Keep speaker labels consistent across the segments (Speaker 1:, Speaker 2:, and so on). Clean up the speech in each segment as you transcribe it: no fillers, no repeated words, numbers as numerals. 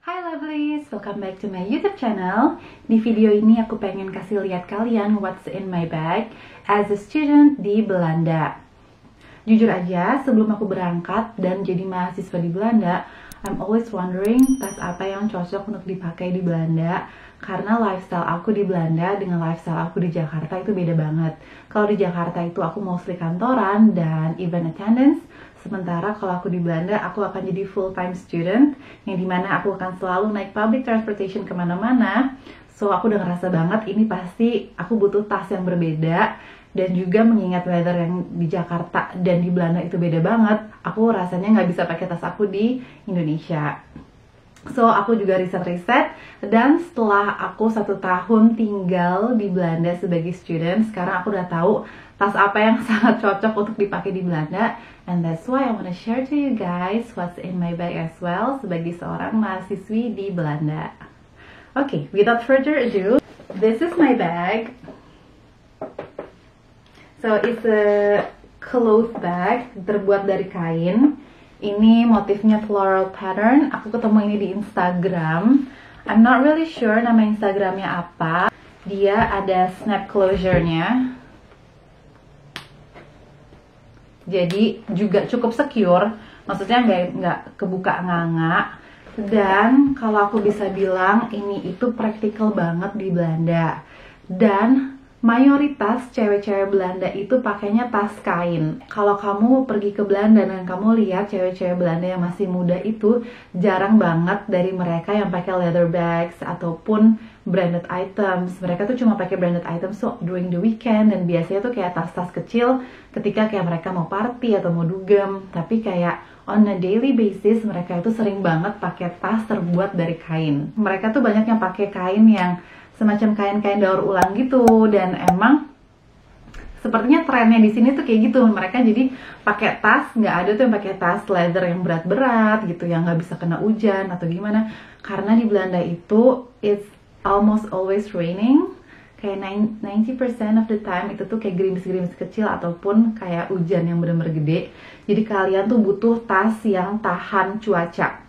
Speaker 1: Hai lovelies, welcome back to my YouTube channel. Di video ini aku pengen kasih lihat kalian what's in my bag as a student di Belanda. Jujur aja, sebelum aku berangkat dan jadi mahasiswa di Belanda, I'm always wondering tas apa yang cocok untuk dipakai di Belanda. Karena lifestyle aku di Belanda dengan lifestyle aku di Jakarta itu beda banget. Kalau di Jakarta itu aku mostly kantoran dan event attendance. Sementara kalau aku di Belanda, aku akan jadi full-time student, yang dimana aku akan selalu naik public transportation kemana-mana. So, aku udah ngerasa banget ini pasti aku butuh tas yang berbeda. Dan juga mengingat weather yang di Jakarta dan di Belanda itu beda banget, aku rasanya nggak bisa pakai tas aku di Indonesia. So, aku juga riset-riset, dan setelah aku 1 tahun tinggal di Belanda sebagai student, sekarang aku udah tahu tas apa yang sangat cocok untuk dipakai di Belanda. And that's why I wanna share to you guys what's in my bag as well sebagai seorang mahasiswi di Belanda. Okay, without further ado, this is my bag. So, it's a cloth bag, terbuat dari kain. Ini motifnya floral pattern. Aku ketemu ini di Instagram. I'm not really sure nama Instagramnya apa. Dia ada snap closure-nya. Jadi juga cukup secure. Maksudnya nggak kebuka nganga. Dan kalau aku bisa bilang ini itu praktikal banget di Belanda. Dan mayoritas cewek-cewek Belanda itu pakainya tas kain. Kalau kamu pergi ke Belanda dan kamu lihat cewek-cewek Belanda yang masih muda itu, jarang banget dari mereka yang pakai leather bags ataupun branded items. Mereka tuh cuma pakai branded items so during the weekend, dan biasanya tuh kayak tas-tas kecil ketika kayak mereka mau party atau mau dugem. Tapi kayak on a daily basis mereka itu sering banget pakai tas terbuat dari kain. Mereka tuh banyak yang pakai kain yang semacam kain-kain daur ulang gitu, dan emang sepertinya trennya di sini tuh kayak gitu. Mereka jadi pakai tas, nggak ada tuh yang pakai tas leather yang berat-berat gitu, yang nggak bisa kena hujan atau gimana. Karena di Belanda itu it's almost always raining, kayak 90% of the time itu tuh kayak gerimis-gerimis kecil ataupun kayak hujan yang bener-bener gede. Jadi kalian tuh butuh tas yang tahan cuaca.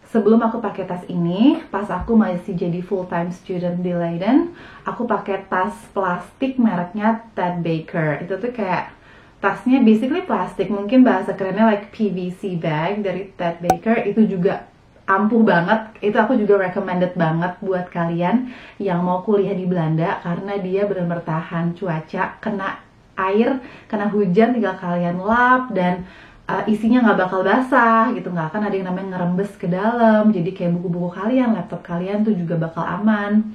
Speaker 1: Sebelum aku pakai tas ini, pas aku masih jadi full-time student di Leiden, aku pakai tas plastik mereknya Ted Baker. Itu tuh kayak tasnya basically plastik, mungkin bahasa kerennya like PVC bag dari Ted Baker. Itu juga ampuh banget. Itu aku juga recommended banget buat kalian yang mau kuliah di Belanda, karena dia benar-benar tahan cuaca, kena air, kena hujan tinggal kalian lap, dan isinya nggak bakal basah gitu, nggak akan ada yang namanya ngerembes ke dalam. Jadi kayak buku-buku kalian, laptop kalian tuh juga bakal aman.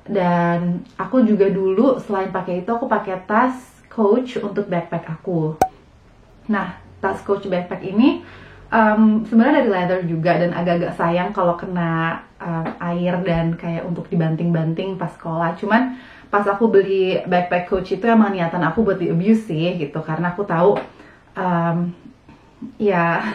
Speaker 1: Dan aku juga dulu selain pakai itu, aku pakai tas Coach untuk backpack aku. Nah, tas Coach backpack ini sebenarnya dari leather juga, dan agak-agak sayang kalau kena air dan kayak untuk dibanting-banting pas sekolah. Cuman pas aku beli backpack Coach itu emang niatan aku buat di abuse sih gitu, karena aku tahu ya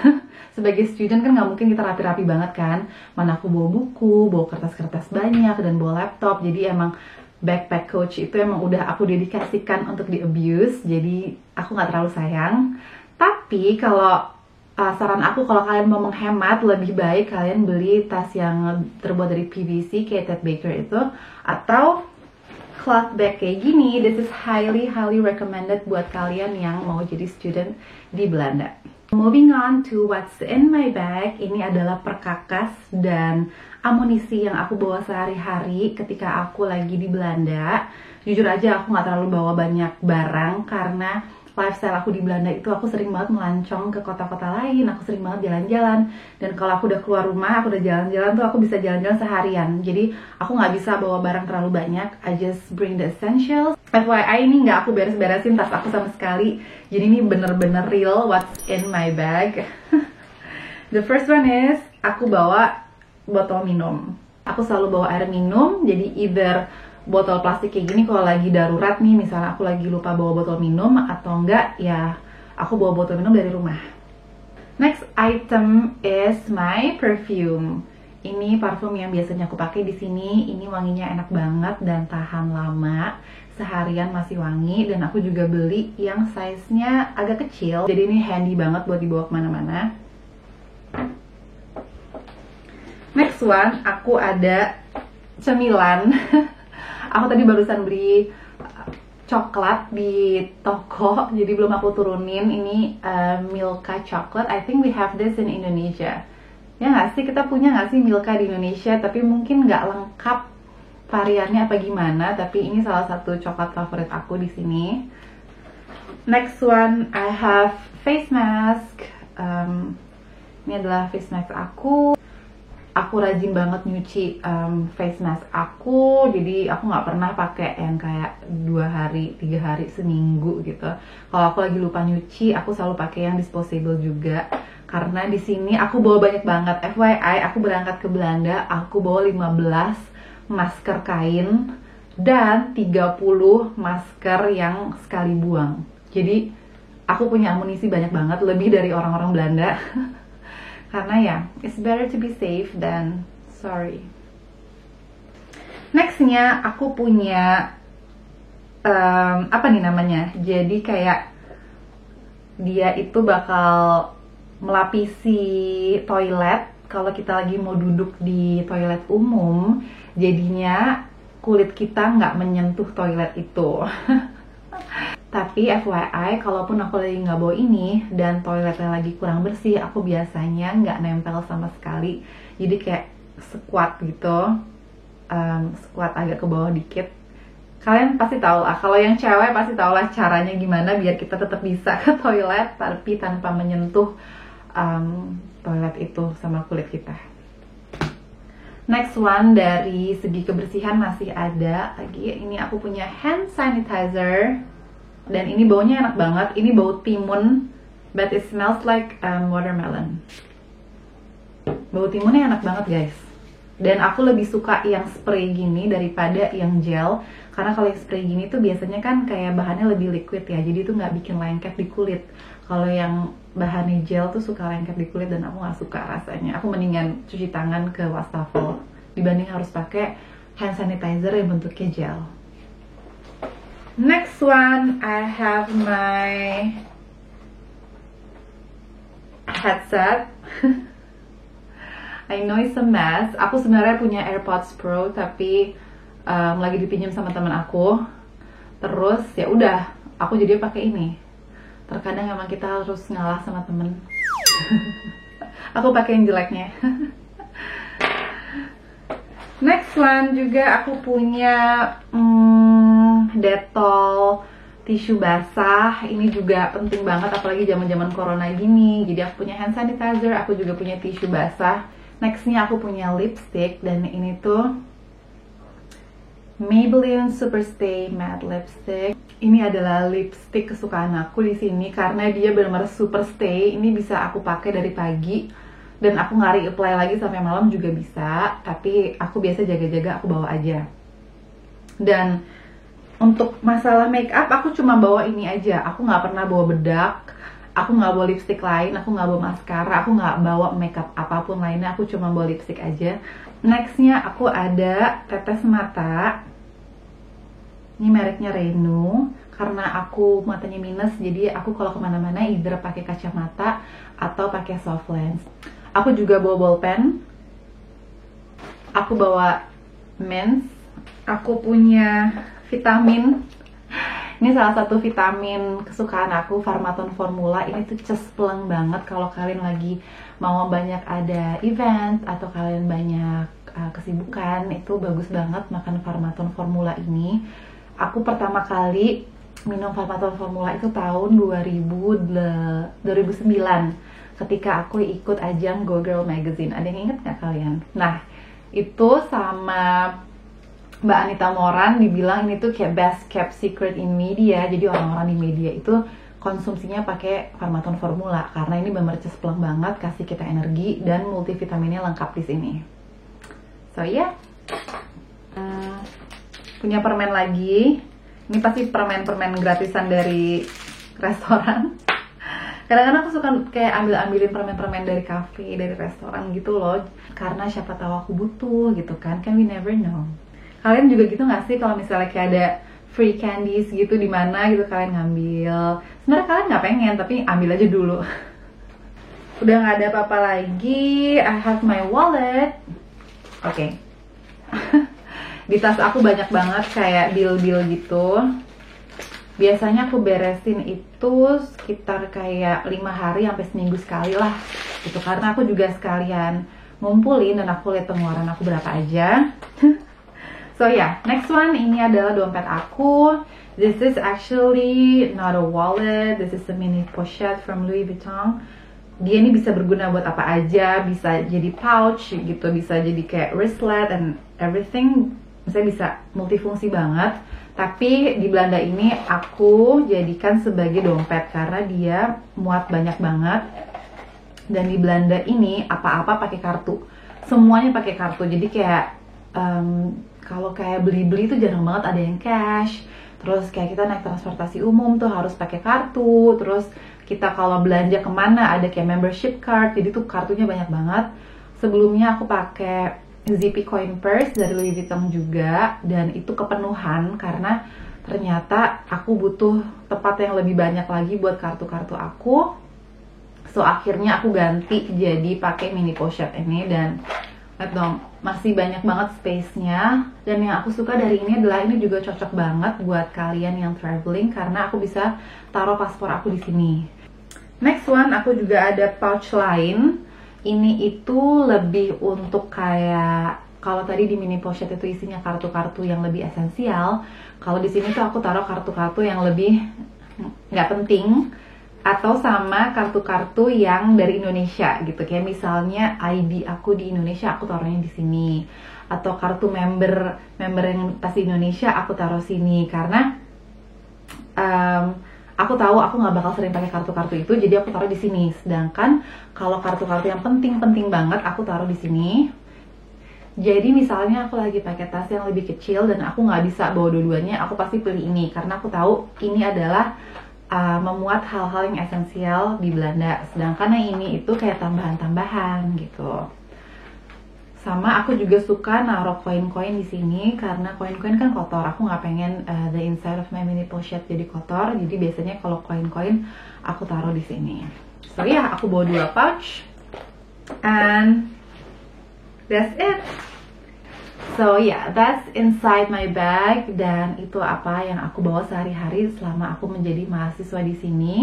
Speaker 1: sebagai student kan nggak mungkin kita rapi-rapi banget kan. Mana aku bawa buku, bawa kertas-kertas banyak, dan bawa laptop. Jadi emang backpack Coach itu emang udah aku dedikasikan untuk di abuse. Jadi aku nggak terlalu sayang. Tapi kalau saran aku, kalau kalian mau menghemat, lebih baik kalian beli tas yang terbuat dari PVC kayak Ted Baker itu, atau cloth bag kayak gini. This is highly recommended buat kalian yang mau jadi student di Belanda. Moving on to what's in my bag, ini adalah perkakas dan amunisi yang aku bawa sehari-hari ketika aku lagi di Belanda. Jujur aja aku nggak terlalu bawa banyak barang, karena lifestyle aku di Belanda itu aku sering banget melancong ke kota-kota lain, aku sering banget jalan-jalan. Dan kalau aku udah keluar rumah, aku udah jalan-jalan tuh aku bisa jalan-jalan seharian. Jadi aku nggak bisa bawa barang terlalu banyak. I just bring the essentials. FYI ini nggak aku beres-beresin tas aku sama sekali. Jadi ini bener-bener real what's in my bag. The first one is aku bawa botol minum. Aku selalu bawa air minum. Jadi either botol plastik kayak gini kalau lagi darurat nih, misalnya aku lagi lupa bawa botol minum, atau enggak ya aku bawa botol minum dari rumah. Next item is my perfume. Ini parfum yang biasanya aku pakai di sini. Ini wanginya enak banget dan tahan lama, seharian masih wangi. Dan aku juga beli yang size-nya agak kecil, jadi ini handy banget buat dibawa kemana-mana. Next Next one, aku ada cemilan. Aku tadi barusan beli coklat di toko, jadi belum aku turunin. Ini Milka chocolate. I think we have this in Indonesia. Ya nggak sih, kita punya nggak sih Milka di Indonesia? Tapi mungkin nggak lengkap variannya apa gimana. Tapi ini salah satu coklat favorit aku di sini. Next one, I have face mask. Ini adalah face mask aku. Aku rajin banget nyuci face mask aku, jadi aku nggak pernah pakai yang kayak 2 hari, 3 hari, seminggu gitu. Kalau aku lagi lupa nyuci, aku selalu pakai yang disposable juga. Karena di sini aku bawa banyak banget. FYI, aku berangkat ke Belanda, aku bawa 15 masker kain dan 30 masker yang sekali buang. Jadi aku punya amunisi banyak banget, lebih dari orang-orang Belanda. Karena ya, it's better to be safe than sorry. Nextnya aku punya apa nih namanya? Jadi kayak dia itu bakal melapisi toilet kalau kita lagi mau duduk di toilet umum. Jadinya kulit kita nggak menyentuh toilet itu. Tapi FYI, kalaupun aku lagi nggak bawa ini dan toiletnya lagi kurang bersih, aku biasanya nggak nempel sama sekali. Jadi kayak squat gitu, squat agak ke bawah dikit. Kalian pasti tahu lah, kalau yang cewek pasti tahu lah caranya gimana biar kita tetap bisa ke toilet tapi tanpa menyentuh toilet itu sama kulit kita. Next one, dari segi kebersihan masih ada lagi. Ini aku punya hand sanitizer. Dan ini baunya enak banget. Ini bau timun, but it smells like watermelon. Bau timunnya enak banget guys. Dan aku lebih suka yang spray gini daripada yang gel. Karena kalau yang spray gini tuh biasanya kan kayak bahannya lebih liquid ya. Jadi tuh nggak bikin lengket di kulit. Kalau yang bahannya gel tuh suka lengket di kulit dan aku nggak suka rasanya. Aku mendingan cuci tangan ke wastafel dibanding harus pakai hand sanitizer yang bentuknya gel. Next one, I have my headset. I know it's a mess. Aku sebenarnya punya AirPods Pro, tapi lagi dipinjam sama teman aku. Terus ya udah, aku jadi pakai ini. Terkadang emang kita harus ngalah sama temen. Aku pakai yang jeleknya. Next one juga aku punya Dettol tisu basah. Ini juga penting banget apalagi zaman-zaman corona gini. Jadi aku punya hand sanitizer, aku juga punya tisu basah. Nextnya aku punya lipstick dan ini tuh Maybelline Superstay Matte Lipstick. Ini adalah lipstick kesukaan aku di sini karena dia benar-benar super stay. Ini bisa aku pakai dari pagi dan aku nggak reapply lagi sampai malam juga bisa. Tapi aku biasa jaga-jaga, aku bawa aja. Dan untuk masalah make up aku cuma bawa ini aja. Aku nggak pernah bawa bedak, aku nggak bawa lipstick lain, aku nggak bawa maskara, aku nggak bawa makeup apapun lainnya. Aku cuma bawa lipstick aja. Nextnya aku ada tetes mata. Ini mereknya Renu. Karena aku matanya minus, jadi aku kalau kemana-mana either pakai kacamata atau pakai soft lens. Aku juga bawa bolpen. Aku bawa mints. Aku punya vitamin. Ini salah satu vitamin kesukaan aku, Pharmaton Formula. Ini tuh cespleng banget kalau kalian lagi mau banyak ada event atau kalian banyak kesibukan. Itu bagus banget makan Pharmaton Formula ini. Aku pertama kali minum Pharmaton Formula itu tahun 2009 ketika aku ikut ajang Go Girl Magazine. Ada yang inget nggak kalian? Nah, itu sama Mbak Anita Moran dibilang ini tuh kayak best kept secret in media. Jadi orang-orang di media itu konsumsinya pakai Pharmaton Formula karena ini bener cespleng banget, kasih kita energi dan multivitaminnya lengkap di sini. So ya, punya permen lagi. Ini pasti permen-permen gratisan dari restoran. Kadang-kadang aku suka kayak ambil-ambilin permen-permen dari kafe, dari restoran gitu loh. Karena siapa tahu aku butuh gitu kan we never know. Kalian juga gitu gak sih kalau misalnya kayak ada free candies gitu di mana gitu kalian ngambil? Sebenarnya kalian nggak pengen tapi ambil aja dulu. Udah nggak ada apa-apa lagi. I have my wallet. Oke. Di tas aku banyak banget kayak bil-bil gitu. Biasanya aku beresin itu sekitar kayak 5 hari sampai seminggu sekali lah gitu, karena aku juga sekalian ngumpulin dan aku lihat pengeluaran aku berapa aja. So yeah, next one, ini adalah dompet aku. This is actually not a wallet, this is a mini pochette from Louis Vuitton. Dia ini bisa berguna buat apa aja, bisa jadi pouch gitu, bisa jadi kayak wristlet and everything. Misalnya bisa multifungsi banget. Tapi di Belanda ini aku jadikan sebagai dompet karena dia muat banyak banget. Dan di Belanda ini apa-apa pakai kartu, semuanya pakai kartu. Jadi kayak kalau kayak beli-beli itu jarang banget ada yang cash. Terus kayak kita naik transportasi umum tuh harus pakai kartu. Terus kita kalau belanja kemana ada kayak membership card, jadi tuh kartunya banyak banget. Sebelumnya aku pakai Zippy Coin Purse dari Louis Vuitton juga, dan itu kepenuhan karena ternyata aku butuh tempat yang lebih banyak lagi buat kartu-kartu aku. So akhirnya aku ganti jadi pakai mini pochette ini, dan lihat dong, masih banyak banget space-nya. Dan yang aku suka dari ini adalah ini juga cocok banget buat kalian yang traveling karena aku bisa taruh paspor aku di sini. Next one, aku juga ada pouch lain. Ini itu lebih untuk kayak, kalau tadi di mini pochette itu isinya kartu-kartu yang lebih esensial, kalau di sini tuh aku taruh kartu-kartu yang lebih nggak penting, atau sama kartu-kartu yang dari Indonesia gitu. Kayak misalnya ID aku di Indonesia aku taruhnya di sini, atau kartu member yang pas di Indonesia aku taruh sini karena aku tahu aku nggak bakal sering pakai kartu-kartu itu, jadi aku taruh di sini. Sedangkan kalau kartu-kartu yang penting-penting banget aku taruh di sini. Jadi misalnya aku lagi pakai tas yang lebih kecil dan aku nggak bisa bawa dua-duanya, aku pasti pilih ini karena aku tahu ini adalah memuat hal-hal yang esensial di Belanda. Sedangkan yang ini itu kayak tambahan-tambahan gitu. Sama aku juga suka naruh koin-koin di sini karena koin-koin kan kotor. Aku nggak pengen the inside of my mini pochette jadi kotor. Jadi biasanya kalau koin-koin aku taruh di sini. So ya, aku bawa 2 pouch, and that's it. So yeah, that's inside my bag, dan itu apa yang aku bawa sehari-hari selama aku menjadi mahasiswa di sini.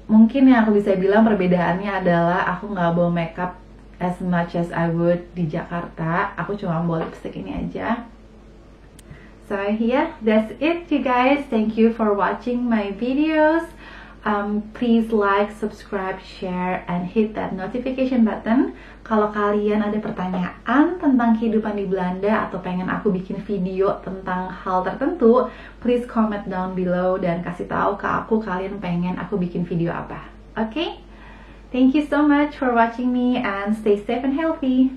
Speaker 1: Mungkin yang aku bisa bilang perbedaannya adalah aku nggak bawa makeup as much as I would di Jakarta. Aku cuma bawa lipstick ini aja. So yeah, that's it you guys. Thank you for watching my videos. Please like, subscribe, share, and hit that notification button. Kalau kalian ada pertanyaan tentang kehidupan di Belanda atau pengen aku bikin video tentang hal tertentu, please comment down below dan kasih tahu ke aku kalian pengen aku bikin video apa. Okay? Thank you so much for watching me, and stay safe and healthy.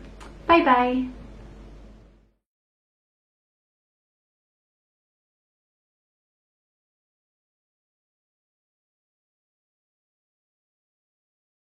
Speaker 1: Bye bye.